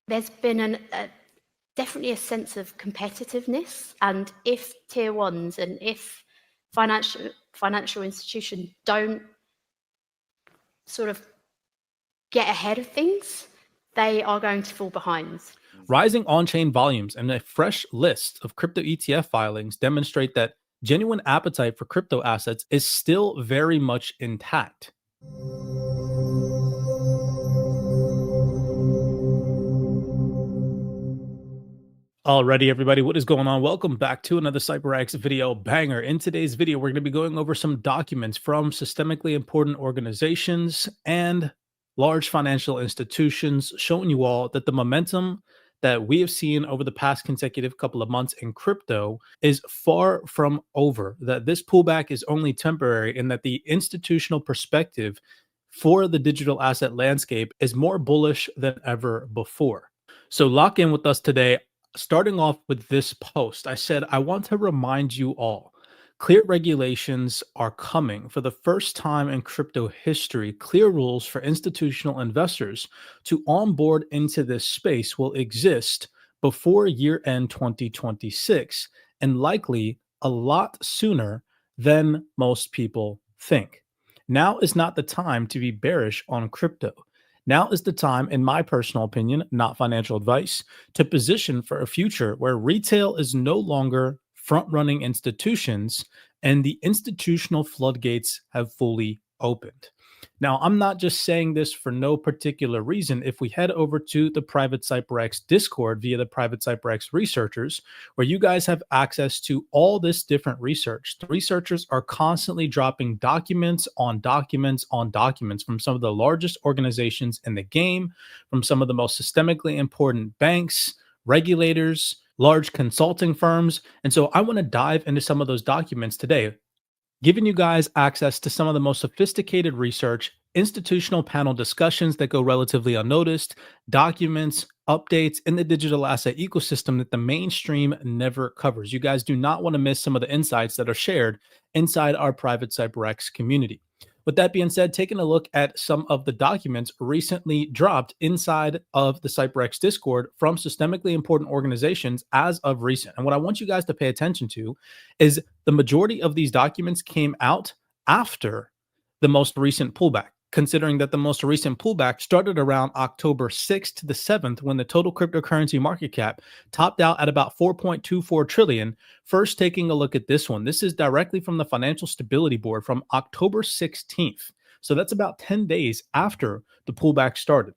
there's been definitely a sense of competitiveness, and if tier ones and if financial institutions don't sort of get ahead of things, they are going to fall behind. Rising on-chain volumes and a fresh list of crypto ETF filings demonstrate that genuine appetite for crypto assets is still very much intact. Alrighty, everybody, what is going on? Welcome back to another CYPRX video banger. In today's video, we're going to be going over some documents from systemically important organizations and large financial institutions, showing you all that the momentum that we have seen over the past consecutive couple of months in crypto is far from over, that this pullback is only temporary, and that the institutional perspective for the digital asset landscape is more bullish than ever before. So lock in with us today. Starting off with this post, I said, I want to remind you all, clear regulations are coming. For the first time in crypto history, clear rules for institutional investors to onboard into this space will exist before year-end 2026, and likely a lot sooner than most people think. Now is not the time to be bearish on crypto. Now is the time, in my personal opinion, not financial advice, to position for a future where retail is no longer front-running institutions and the institutional floodgates have fully opened. Now, I'm not just saying this for no particular reason. If we head over to the private CYPRX Discord via the private CYPRX researchers, where you guys have access to all this different research, the researchers are constantly dropping documents on documents on documents from some of the largest organizations in the game, from some of the most systemically important banks, regulators, large consulting firms. And so I want to dive into some of those documents today, giving you guys access to some of the most sophisticated research, institutional panel discussions that go relatively unnoticed, documents, updates in the digital asset ecosystem that the mainstream never covers. You guys do not want to miss some of the insights that are shared inside our private CYPRX community. With that being said, taking a look at some of the documents recently dropped inside of the CYPRX Discord from systemically important organizations as of recent. And what I want you guys to pay attention to is the majority of these documents came out after the most recent pullback, considering that the most recent pullback started around October 6th to the 7th, when the total cryptocurrency market cap topped out at about 4.24 trillion. First, taking a look at this one. This is directly from the Financial Stability Board from October 16th. So that's about 10 days after the pullback started.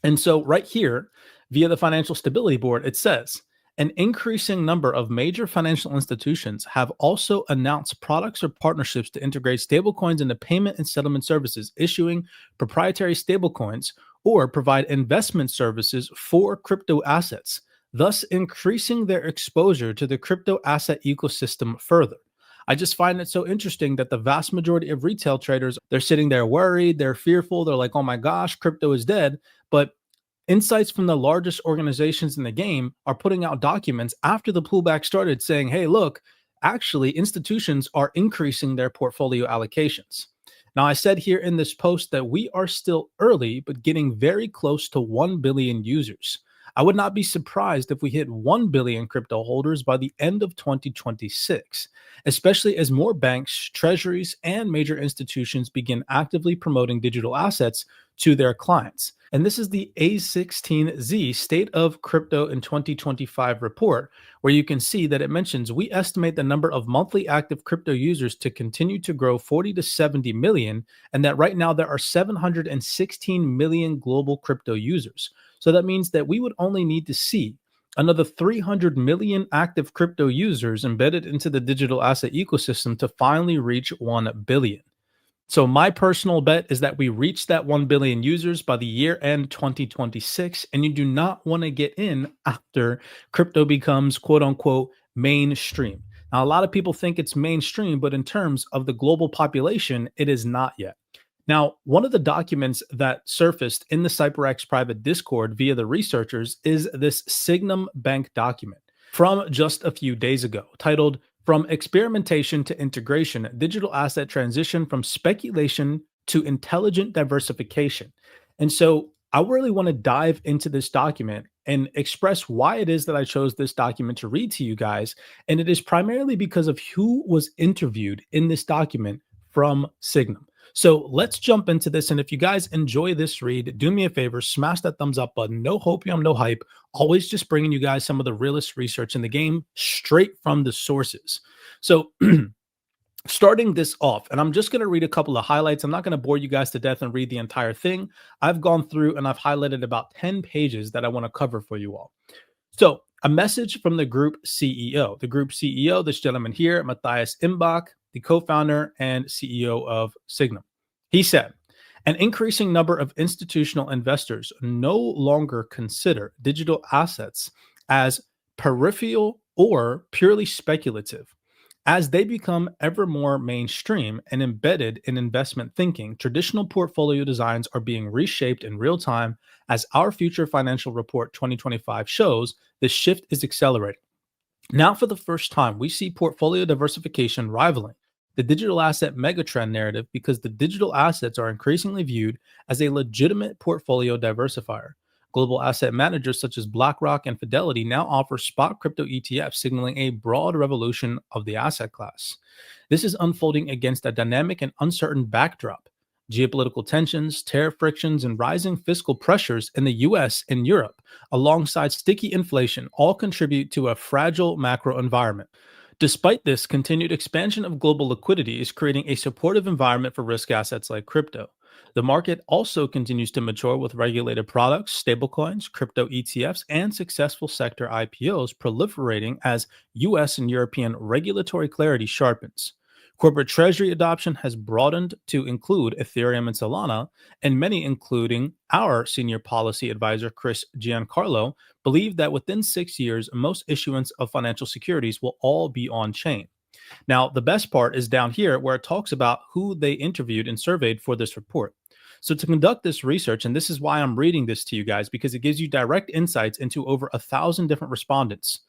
And so right here, via the Financial Stability Board, it says, an increasing number of major financial institutions have also announced products or partnerships to integrate stablecoins into payment and settlement services, issuing proprietary stablecoins, or provide investment services for crypto assets, thus increasing their exposure to the crypto asset ecosystem further. I just find it so interesting that the vast majority of retail traders, they're sitting there worried, they're fearful, they're like, oh my gosh, crypto is dead. But insights from the largest organizations in the game are putting out documents after the pullback started saying, hey, look, actually institutions are increasing their portfolio allocations. Now, I said here in this post that we are still early, but getting very close to 1 billion users. I would not be surprised if we hit 1 billion crypto holders by the end of 2026, especially as more banks, treasuries, and major institutions begin actively promoting digital assets to their clients. And this is the A16Z State of Crypto in 2025 report, where you can see that it mentions we estimate the number of monthly active crypto users to continue to grow 40 to 70 million, and that right now there are 716 million global crypto users. So that means that we would only need to see another 300 million active crypto users embedded into the digital asset ecosystem to finally reach 1 billion. So my personal bet is that we reach that 1 billion users by the year end 2026, and you do not want to get in after crypto becomes quote unquote mainstream. Now, a lot of people think it's mainstream, but in terms of the global population, it is not yet. Now, one of the documents that surfaced in the CYPRX private Discord via the researchers is this Sygnum Bank document from just a few days ago, titled From Experimentation to Integration, Digital Asset Transition from Speculation to Intelligent Diversification. And so I really want to dive into this document and express why it is that I chose this document to read to you guys. And it is primarily because of who was interviewed in this document from Sygnum. So let's jump into this. And if you guys enjoy this read, do me a favor, smash that thumbs up button. No hopium, no hype. Always just bringing you guys some of the realest research in the game straight from the sources. So starting this off, and I'm just going to read a couple of highlights. I'm not going to bore you guys to death and read the entire thing. I've gone through and I've highlighted about 10 pages that I want to cover for you all. So a message from the group CEO. The group CEO, this gentleman here, Matthias Imbach, the co-founder and CEO of Sygnum. He said, an increasing number of institutional investors no longer consider digital assets as peripheral or purely speculative. As they become ever more mainstream and embedded in investment thinking, traditional portfolio designs are being reshaped in real time. As our Future Financial Report 2025 shows, this shift is accelerating. Now, for the first time, we see portfolio diversification rivaling the digital asset megatrend narrative because the digital assets are increasingly viewed as a legitimate portfolio diversifier. Global asset managers such as BlackRock and Fidelity now offer spot crypto ETFs, signaling a broad revolution of the asset class. This is unfolding against a dynamic and uncertain backdrop. Geopolitical tensions, tariff frictions, and rising fiscal pressures in the US and Europe, alongside sticky inflation, all contribute to a fragile macro environment. Despite this, continued expansion of global liquidity is creating a supportive environment for risk assets like crypto. The market also continues to mature with regulated products, stablecoins, crypto ETFs, and successful sector IPOs proliferating as US and European regulatory clarity sharpens. Corporate treasury adoption has broadened to include Ethereum and Solana, and many, including our senior policy advisor, Chris Giancarlo, believe that within 6 years, most issuance of financial securities will all be on chain. Now, the best part is down here where it talks about who they interviewed and surveyed for this report. So, to conduct this research, and this is why I'm reading this to you guys, because it gives you direct insights into over 1,000 different respondents.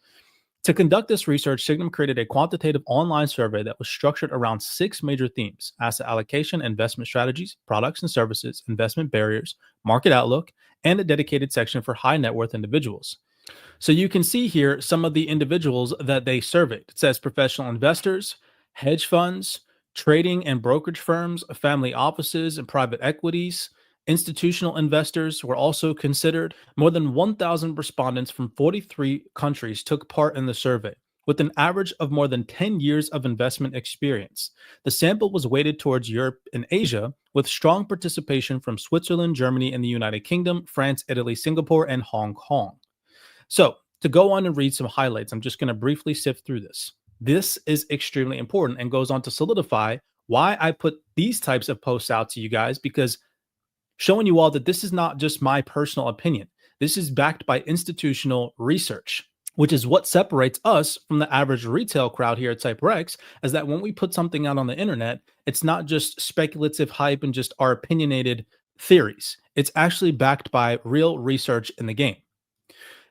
To conduct this research, Sygnum created a quantitative online survey that was structured around 6 major themes: asset allocation, investment strategies, products and services, investment barriers, market outlook, and a dedicated section for high net worth individuals. So you can see here some of the individuals that they surveyed. It says professional investors, hedge funds, trading and brokerage firms, family offices, and private equities. Institutional investors were also considered. More than 1,000 respondents from 43 countries took part in the survey, with an average of more than 10 years of investment experience. The sample was weighted towards Europe and Asia, with strong participation from Switzerland, Germany, and the United Kingdom, France, Italy, Singapore, and Hong Kong. So, to go on and read some highlights, I'm just going to briefly sift through this. This is extremely important and goes on to solidify why I put these types of posts out to you guys, because showing you all that this is not just my personal opinion. This is backed by institutional research, which is what separates us from the average retail crowd here at CYPRX, is that when we put something out on the internet, it's not just speculative hype and just our opinionated theories. It's actually backed by real research in the game.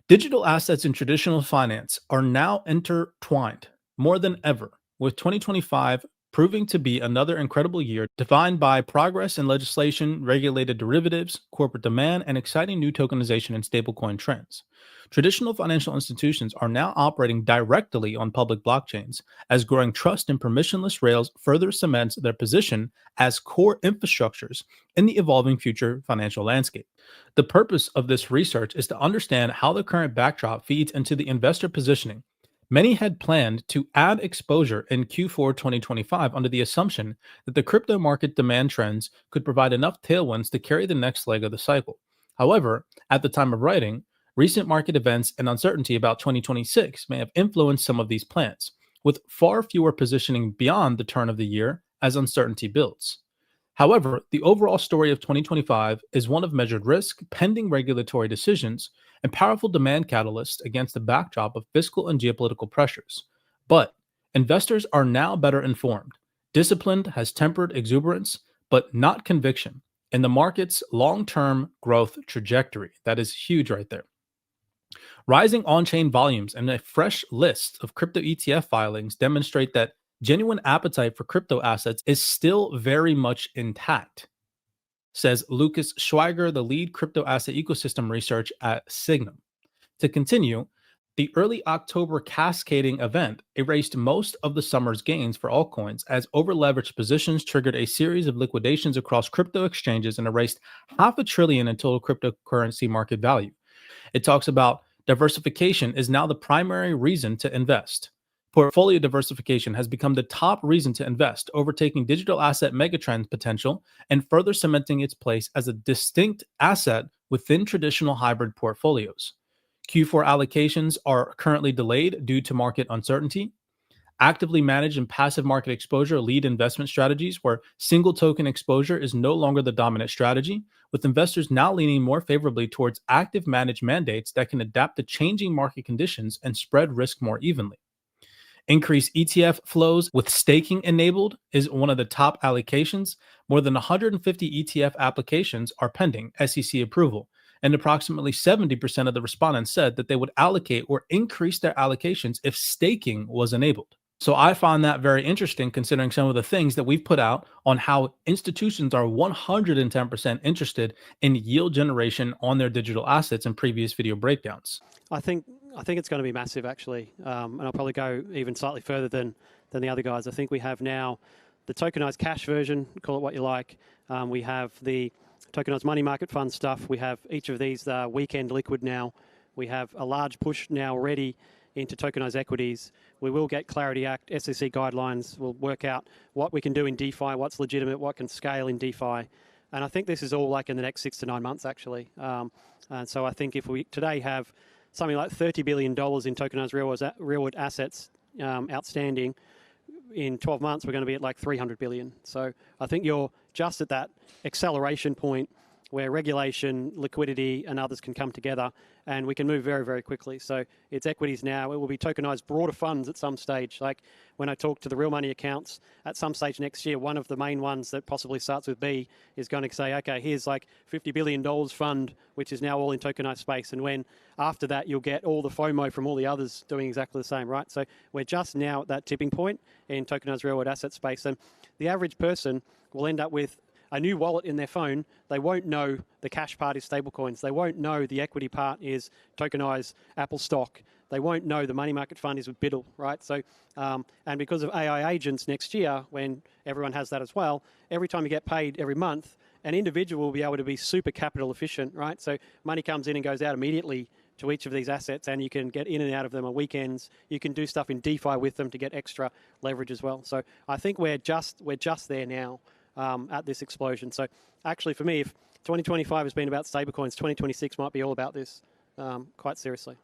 Digital assets and traditional finance are now intertwined more than ever, with 2025 proving to be another incredible year defined by progress in legislation, regulated derivatives, corporate demand, and exciting new tokenization and stablecoin trends. Traditional financial institutions are now operating directly on public blockchains, as growing trust in permissionless rails further cements their position as core infrastructures in the evolving future financial landscape. The purpose of this research is to understand how the current backdrop feeds into the investor positioning. Many had planned to add exposure in Q4 2025 under the assumption that the crypto market demand trends could provide enough tailwinds to carry the next leg of the cycle. However, at the time of writing, recent market events and uncertainty about 2026 may have influenced some of these plans, with far fewer positioning beyond the turn of the year as uncertainty builds. However, the overall story of 2025 is one of measured risk, pending regulatory decisions, and powerful demand catalysts against the backdrop of fiscal and geopolitical pressures. But investors are now better informed. Discipline has tempered exuberance, but not conviction, in the market's long-term growth trajectory. That is huge right there. Rising on-chain volumes and a fresh list of crypto ETF filings demonstrate that genuine appetite for crypto assets is still very much intact, says Lucas Schweiger, the lead crypto asset ecosystem research at Sygnum. To continue, the early October cascading event erased most of the summer's gains for altcoins as overleveraged positions triggered a series of liquidations across crypto exchanges and erased half a trillion in total cryptocurrency market value. It talks about diversification is now the primary reason to invest. Portfolio diversification has become the top reason to invest, overtaking digital asset megatrend potential and further cementing its place as a distinct asset within traditional hybrid portfolios. Q4 allocations are currently delayed due to market uncertainty. Actively managed and passive market exposure lead investment strategies where single token exposure is no longer the dominant strategy, with investors now leaning more favorably towards active managed mandates that can adapt to changing market conditions and spread risk more evenly. Increased ETF flows with staking enabled is one of the top allocations. More than 150 ETF applications are pending SEC approval, and approximately 70% of the respondents said that they would allocate or increase their allocations if staking was enabled. So I find that very interesting considering some of the things that we've put out on how institutions are 110% interested in yield generation on their digital assets in previous video breakdowns. I think it's going to be massive, actually, and I'll probably go even slightly further than the other guys. I think we have now the tokenized cash version, call it what you like. We have the tokenized money market fund stuff. We have each of these weekend liquid now. We have a large push now already into tokenized equities. We will get Clarity Act, SEC guidelines. We'll work out what we can do in DeFi, what's legitimate, what can scale in DeFi. And I think this is all like in the next 6 to 9 months, actually. And so I think if we today have something like $30 billion in tokenized real-world assets outstanding, in 12 months, we're going to be at like 300 billion. So I think you're just at that acceleration point where regulation, liquidity, and others can come together, and we can move very, very quickly. So it's equities now. It will be tokenized broader funds at some stage. Like when I talk to the real money accounts, at some stage next year, one of the main ones that possibly starts with B is going to say, okay, here's like $50 billion fund, which is now all in tokenized space. And when after that, you'll get all the FOMO from all the others doing exactly the same, right? So we're just now at that tipping point in tokenized real world asset space. And the average person will end up with a new wallet in their phone. They won't know the cash part is stablecoins. They won't know the equity part is tokenized Apple stock. They won't know the money market fund is with BIDL, right? So, and because of AI agents next year, when everyone has that as well, every time you get paid every month, an individual will be able to be super capital efficient, right? So money comes in and goes out immediately to each of these assets, and you can get in and out of them on weekends. You can do stuff in DeFi with them to get extra leverage as well. So I think we're just there now. At this explosion. So actually for me, if 2025 has been about stablecoins, 2026 might be all about this, quite seriously.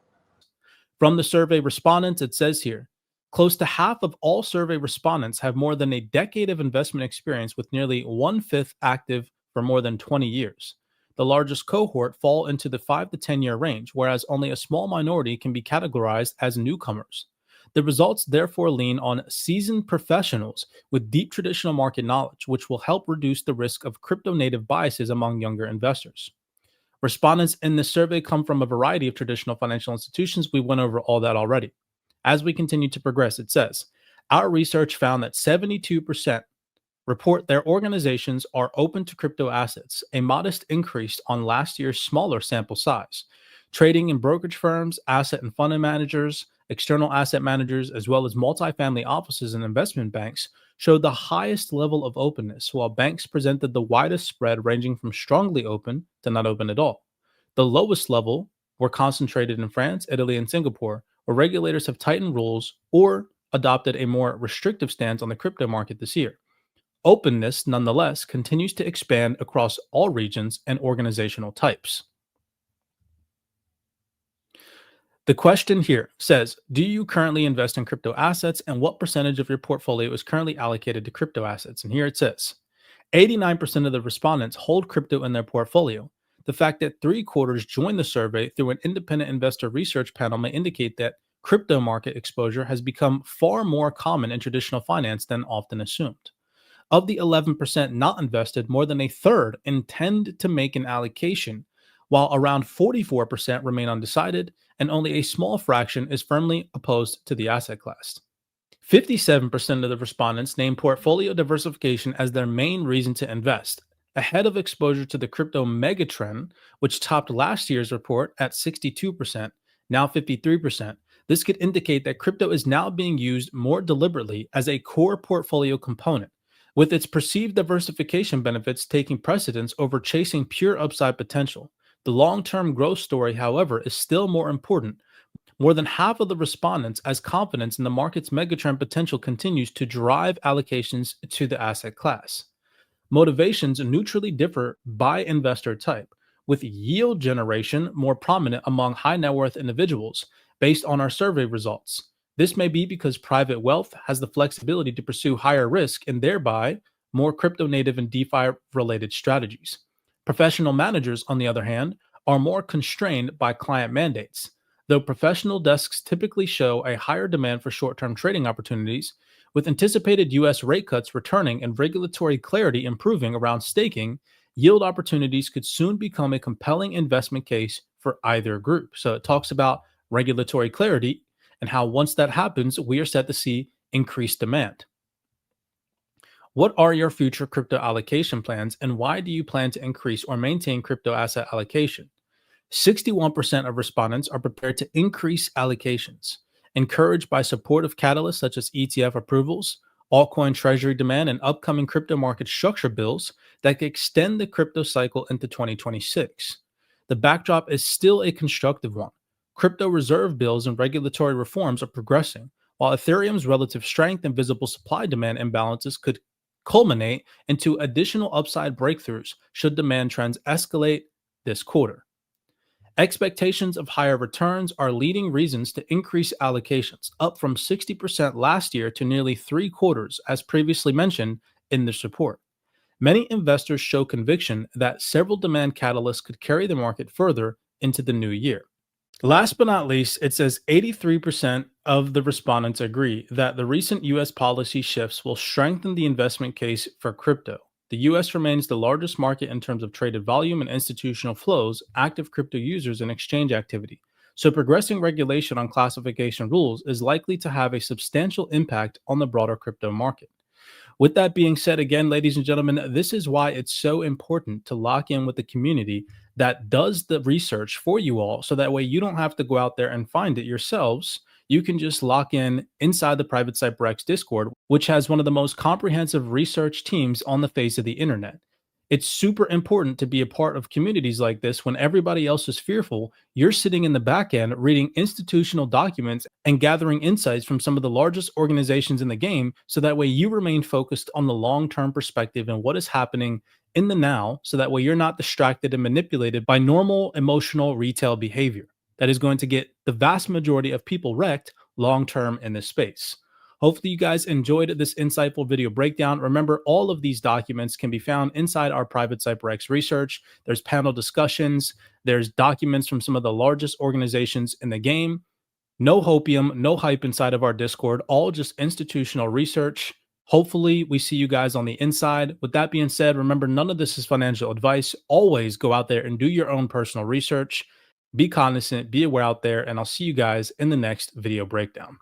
From the survey respondents, it says here, close to half of all survey respondents have more than a decade of investment experience, with nearly 1/5 active for more than 20 years. The largest cohort fall into the 5 to 10 year range, whereas only a small minority can be categorized as newcomers. The results therefore lean on seasoned professionals with deep traditional market knowledge, which will help reduce the risk of crypto-native biases among younger investors. Respondents in this survey come from a variety of traditional financial institutions. We went over all that already. As we continue to progress, it says, our research found that 72% report their organizations are open to crypto assets, a modest increase on last year's smaller sample size. Trading and brokerage firms, asset and fund managers, external asset managers, as well as multifamily offices and investment banks showed the highest level of openness, while banks presented the widest spread, ranging from strongly open to not open at all. The lowest level were concentrated in France, Italy, and Singapore, where regulators have tightened rules or adopted a more restrictive stance on the crypto market this year. Openness, nonetheless, continues to expand across all regions and organizational types. The question here says, do you currently invest in crypto assets, and what percentage of your portfolio is currently allocated to crypto assets? And here it says, 89% of the respondents hold crypto in their portfolio. The fact that 3/4 joined the survey through an independent investor research panel may indicate that crypto market exposure has become far more common in traditional finance than often assumed. Of the 11% not invested, more than a third intend to make an allocation, while around 44% remain undecided, and only a small fraction is firmly opposed to the asset class. 57% of the respondents named portfolio diversification as their main reason to invest, ahead of exposure to the crypto megatrend, which topped last year's report at 62%, now 53%. This could indicate that crypto is now being used more deliberately as a core portfolio component, with its perceived diversification benefits taking precedence over chasing pure upside potential. The long-term growth story, however, is still more important. More than half of the respondents has confidence in the market's megatrend potential continues to drive allocations to the asset class. Motivations neutrally differ by investor type, with yield generation more prominent among high net worth individuals based on our survey results. This may be because private wealth has the flexibility to pursue higher risk and thereby more crypto native and DeFi related strategies. Professional managers, on the other hand, are more constrained by client mandates. Though professional desks typically show a higher demand for short term trading opportunities, with anticipated US rate cuts returning and regulatory clarity improving around staking, yield opportunities could soon become a compelling investment case for either group. So it talks about regulatory clarity and how once that happens, we are set to see increased demand. What are your future crypto allocation plans, and why do you plan to increase or maintain crypto asset allocation? 61% of respondents are prepared to increase allocations, encouraged by supportive catalysts such as ETF approvals, altcoin treasury demand, and upcoming crypto market structure bills that could extend the crypto cycle into 2026. The backdrop is still a constructive one. Crypto reserve bills and regulatory reforms are progressing, while Ethereum's relative strength and visible supply demand imbalances could culminate into additional upside breakthroughs should demand trends escalate this quarter. Expectations of higher returns are leading reasons to increase allocations, up from 60% last year to nearly 3/4, as previously mentioned in this report. Many investors show conviction that several demand catalysts could carry the market further into the new year. Last but not least, it says 83% of the respondents agree that the recent US policy shifts will strengthen the investment case for crypto. The US remains the largest market in terms of traded volume and institutional flows, active crypto users, and exchange activity. So, progressing regulation on classification rules is likely to have a substantial impact on the broader crypto market. With that being said, again, ladies and gentlemen, this is why it's so important to lock in with the community that does the research for you all, so that way you don't have to go out there and find it yourselves. You can just lock in inside the private CYPRX Discord, which has one of the most comprehensive research teams on the face of the internet. It's super important to be a part of communities like this when everybody else is fearful. You're sitting in the back end reading institutional documents and gathering insights from some of the largest organizations in the game, so that way you remain focused on the long-term perspective and what is happening in the now, so that way you're not distracted and manipulated by normal emotional retail behavior that is going to get the vast majority of people wrecked long-term in this space. Hopefully you guys enjoyed this insightful video breakdown. Remember, all of these documents can be found inside our private CYPRX research. There's panel discussions. There's documents from some of the largest organizations in the game. No hopium, no hype inside of our Discord, all just institutional research. Hopefully we see you guys on the inside. With that being said, remember, none of this is financial advice. Always go out there and do your own personal research. Be cognizant, be aware out there, and I'll see you guys in the next video breakdown.